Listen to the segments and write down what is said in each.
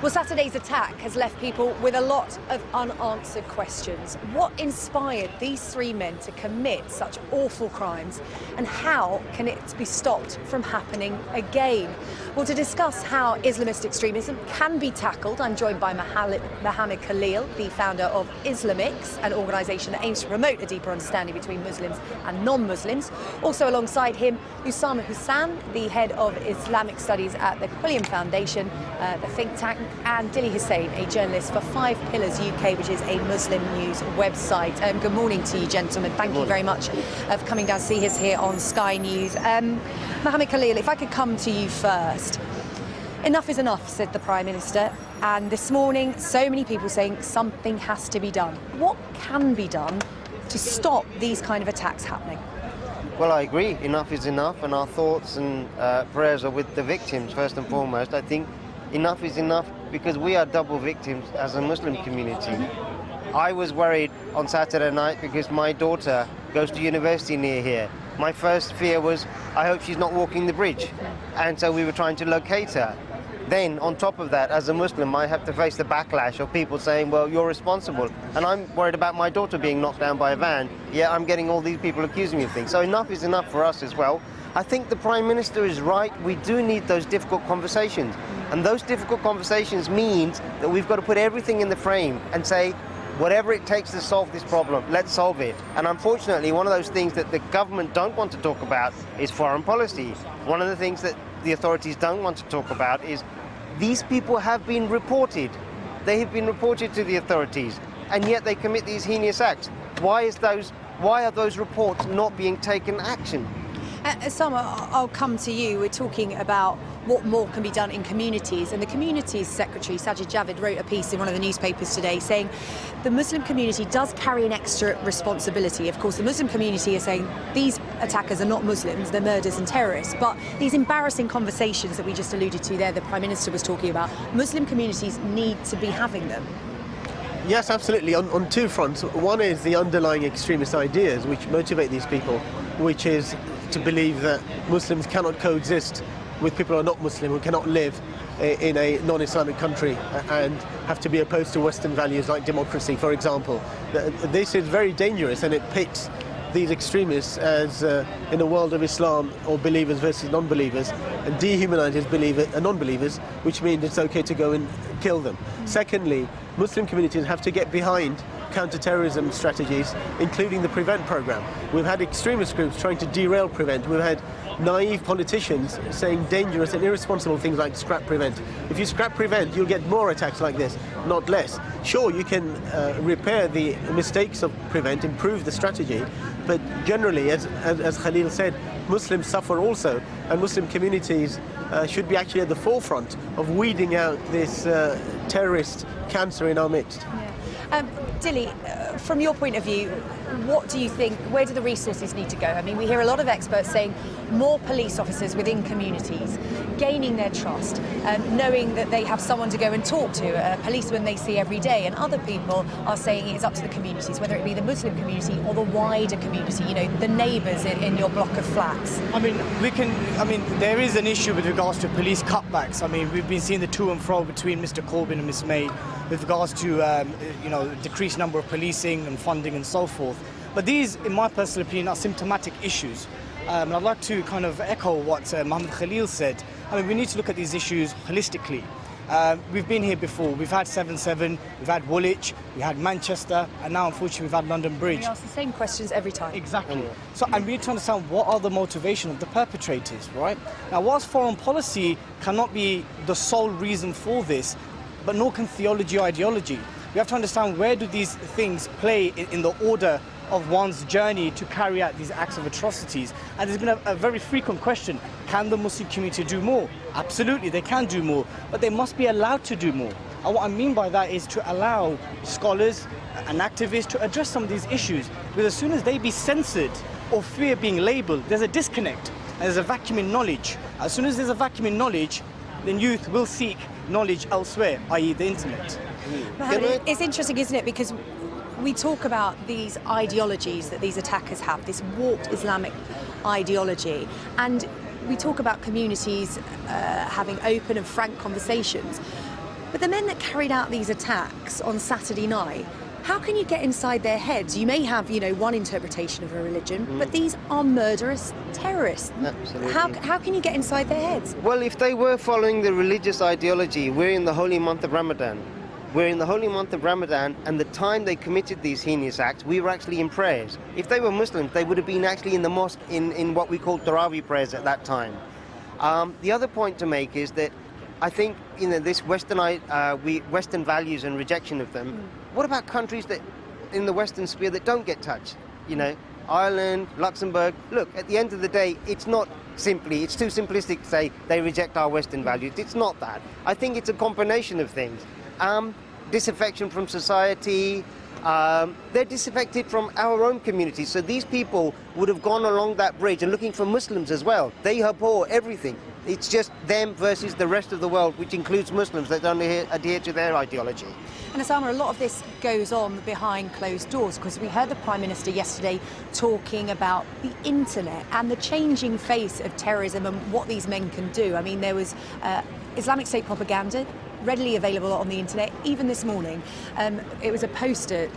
Well, Saturday's attack has left people with a lot of unanswered questions. What inspired these three men to commit such awful crimes, and how can it be stopped from happening again? Well, to discuss how Islamist extremism can be tackled, I'm joined by Mohammed Khalil, the founder of Islamics, an organisation that aims to promote a deeper understanding between Muslims and non-Muslims. Also alongside him, Usama Hasan, the head of Islamic studies at the Quilliam Foundation, the think tank, and Dilly Hussain, a journalist for 5 Pillars UK, which is a Muslim news website. Good morning to you, gentlemen. Thank you very much for coming down to see us here on Sky News. Mohammed Khalil, if I could come to you first. Enough is enough, said the Prime Minister, and this morning so many people saying something has to be done. What can be done to stop these kind of attacks happening? Well, I agree. Enough is enough, and our thoughts and prayers are with the victims, first and foremost. I think enough is enough because we are double victims as a Muslim community. I was worried on Saturday night because my daughter goes to university near here. My first fear was, I hope she's not walking the bridge. And so we were trying to locate her. Then, on top of that, as a Muslim, I have to face the backlash of people saying, well, you're responsible. And I'm worried about my daughter being knocked down by a van. Yeah, I'm getting all these people accusing me of things. So enough is enough for us as well. I think the Prime Minister is right. We do need those difficult conversations. And those difficult conversations means that we've got to put everything in the frame and say, whatever it takes to solve this problem, let's solve it. And unfortunately, one of those things that the government don't want to talk about is foreign policy. One of the things that the authorities don't want to talk about is these people have been reported. They have been reported to the authorities, and yet they commit these heinous acts. Why are those reports not being taken action? Usama, I'll come to you. We're talking about what more can be done in communities, and the Communities Secretary, Sajid Javid, wrote a piece in one of the newspapers today saying the Muslim community does carry an extra responsibility. Of course, the Muslim community is saying these attackers are not Muslims, they're murderers and terrorists, but these embarrassing conversations that we just alluded to there, the Prime Minister was talking about, Muslim communities need to be having them. Yes, absolutely, on two fronts. One is the underlying extremist ideas which motivate these people, which is to believe that Muslims cannot coexist with people who are not Muslim, who cannot live in a non-Islamic country and have to be opposed to Western values like democracy, for example. This is very dangerous, and it pits these extremists as in a world of Islam, or believers versus non-believers, and dehumanises believers and non-believers, which means it's okay to go and kill them. Secondly, Muslim communities have to get behind counter-terrorism strategies, including the PREVENT program. We've had extremist groups trying to derail PREVENT. We've had naive politicians saying dangerous and irresponsible things like scrap PREVENT. If you scrap PREVENT, you'll get more attacks like this, not less. Sure, you can repair the mistakes of PREVENT, improve the strategy, but generally, as Khalil said, Muslims suffer also, and Muslim communities should be actually at the forefront of weeding out this terrorist cancer in our midst. Yeah. Dilly, from your point of view, what do you think, where do the resources need to go? I mean, we hear a lot of experts saying more police officers within communities, gaining their trust, knowing that they have someone to go and talk to, a policeman they see every day, and other people are saying it's up to the communities, whether it be the Muslim community or the wider community, you know, the neighbours in your block of flats. I mean, there is an issue with regards to police cutbacks. I mean, we've been seeing the to and fro between Mr Corbyn and Ms May with regards to, decreased number of policing and funding and so forth. But these, in my personal opinion, are symptomatic issues. And I'd like to kind of echo what Mohammed Khalil said. I mean, we need to look at these issues holistically. We've been here before. We've had 7/7, we've had Woolwich, we had Manchester, and now, unfortunately, we've had London Bridge. We ask the same questions every time. Exactly. So, and we need to understand what are the motivation of the perpetrators, right? Now, whilst foreign policy cannot be the sole reason for this, but nor can theology or ideology. We have to understand where do these things play in the order of one's journey to carry out these acts of atrocities. And there's been a very frequent question, can the Muslim community do more? Absolutely, they can do more, but they must be allowed to do more. And what I mean by that is to allow scholars and activists to address some of these issues, because as soon as they be censored or fear being labelled, there's a disconnect, and there's a vacuum in knowledge. As soon as there's a vacuum in knowledge, then youth will seek knowledge elsewhere, i.e. the internet. It's interesting, isn't it, because we talk about these ideologies that these attackers have, this warped Islamic ideology, and we talk about communities having open and frank conversations. But the men that carried out these attacks on Saturday night, how can you get inside their heads? You may have, one interpretation of a religion, but these are murderous terrorists. Absolutely. How can you get inside their heads? Well, if they were following the religious ideology, we're in the holy month of Ramadan. We're in the holy month of Ramadan, and the time they committed these heinous acts, we were actually in prayers. If they were Muslims, they would have been actually in the mosque in what we call Tarawih prayers at that time. The other point to make is that I think, this Western values and rejection of them. What about countries that, in the Western sphere, that don't get touched? Ireland, Luxembourg. Look, at the end of the day, it's too simplistic to say they reject our Western values. It's not that. I think it's a combination of things. Disaffection from society. They're disaffected from our own community. So these people would have gone along that bridge and looking for Muslims as well. They abhor everything. It's just them versus the rest of the world, which includes Muslims that don't adhere to their ideology. And Usama, a lot of this goes on behind closed doors, because we heard the Prime Minister yesterday talking about the internet and the changing face of terrorism and what these men can do. I mean, there was Islamic State propaganda readily available on the internet. Even this morning, it was a poster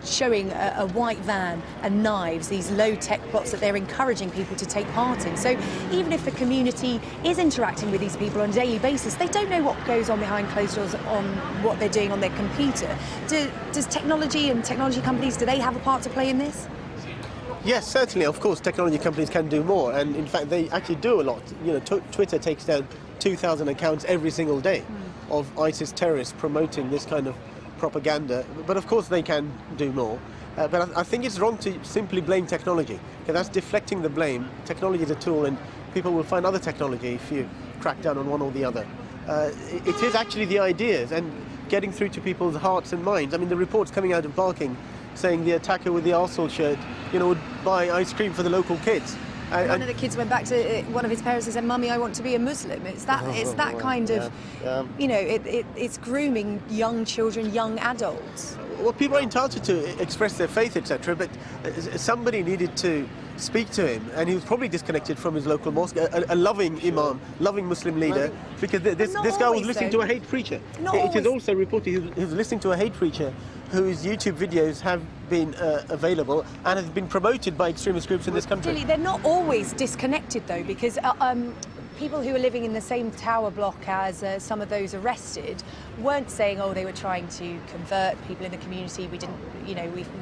showing a white van and knives, these low-tech plots that they're encouraging people to take part in. So even if the community is interacting with these people on a daily basis, they don't know what goes on behind closed doors on what they're doing on their computer. Does technology and technology companies, do they have a part to play in this? Yes, certainly. Of course, technology companies can do more, and in fact, they actually do a lot. Twitter takes down 2,000 accounts every single day of ISIS terrorists promoting this kind of propaganda. But of course, they can do more. But I think it's wrong to simply blame technology, because that's deflecting the blame. Technology is a tool, and people will find other technology if you crack down on one or the other. It is actually the ideas and getting through to people's hearts and minds. I mean, the reports coming out of Barking saying the attacker with the Arsenal shirt, would buy ice cream for the local kids. One of the kids went back to one of his parents and said, "Mummy, I want to be a Muslim." It's that kind of, it's grooming young children, young adults. Well, people are entitled to express their faith, etc. But somebody needed to speak to him, and he was probably disconnected from his local mosque. A loving imam, loving Muslim leader, because this guy was listening to a hate preacher. It is also reported he was listening to a hate preacher whose YouTube videos have been available and have been promoted by extremist groups in this country. Dilly, they're not always disconnected though, because people who are living in the same tower block as some of those arrested weren't saying, oh, they were trying to convert people in the community. We didn't,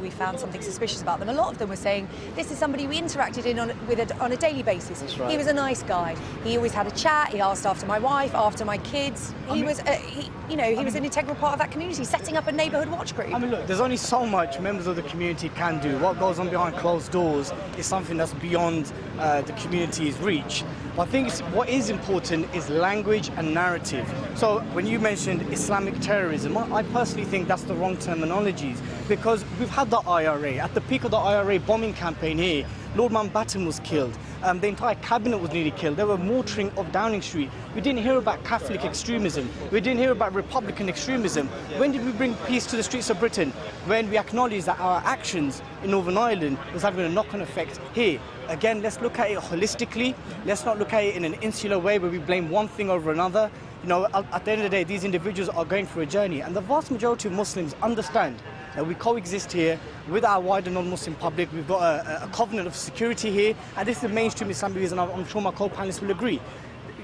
we found something suspicious about them. A lot of them were saying, this is somebody we interacted with on a daily basis. That's right. He was a nice guy. He always had a chat. He asked after my wife, after my kids. He was an integral part of that community, setting up a neighbourhood watch group. I mean, look, there's only so much members of the community can do. What goes on behind closed doors is something that's beyond the community's reach. But I think what is important is language and narrative. So when you mentioned Islamic terrorism, I personally think that's the wrong terminologies, because we've had the IRA. At the peak of the IRA bombing campaign here, Lord Mountbatten was killed. The entire cabinet was nearly killed. There were mortaring of Downing Street. We didn't hear about Catholic extremism. We didn't hear about Republican extremism. When did we bring peace to the streets of Britain? When we acknowledged that our actions in Northern Ireland was having a knock-on effect here. Again, let's look at it holistically. Let's not look at it in an insular way where we blame one thing over another. At the end of the day, these individuals are going through a journey, and the vast majority of Muslims understand that we coexist here with our wider non-Muslim public. We've got a covenant of security here, and this is the mainstream Islamic views, and I'm sure my co-panelists will agree.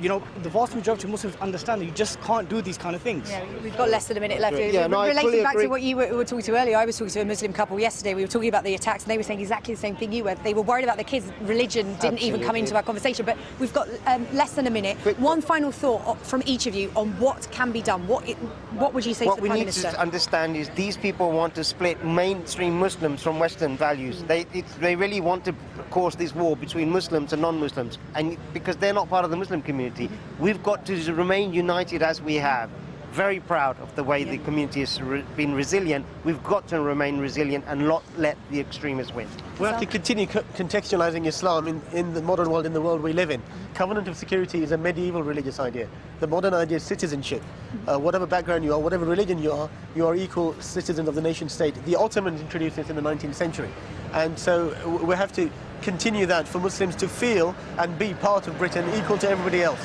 The vast majority of Muslims understand that you just can't do these kind of things. Yeah, we've got less than a minute left. Relating back to what you were talking to earlier, I was talking to a Muslim couple yesterday. We were talking about the attacks, and they were saying exactly the same thing you were. They were worried about their kids. Religion didn't even come into our conversation. But we've got less than a minute. One final thought from each of you on what can be done. What would you say to the Prime Minister? What we need to understand is these people want to split mainstream Muslims from Western values. They really want to cause this war between Muslims and non-Muslims, and because they're not part of the Muslim community, we've got to remain united as we have. Very proud of the way the community has been resilient. We've got to remain resilient and not let the extremists win. We have to continue contextualizing Islam in the modern world, in the world we live in. Covenant of security is a medieval religious idea. The modern idea is citizenship. Whatever background you are, whatever religion you are equal citizens of the nation state. The Ottomans introduced this in the 19th century. And so we have to continue that for Muslims to feel and be part of Britain equal to everybody else.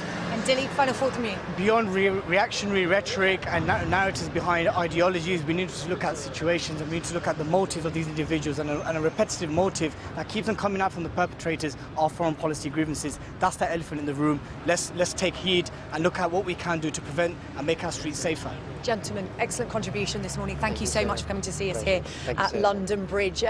Dilly, final thought from you. Beyond reactionary rhetoric and narratives behind ideologies, we need to look at situations and we need to look at the motives of these individuals, and a repetitive motive that keeps them coming out from the perpetrators are foreign policy grievances. That's the elephant in the room. Let's take heed and look at what we can do to prevent and make our streets safer. Gentlemen, excellent contribution this morning. Thank you so much for coming to see us here at London Bridge.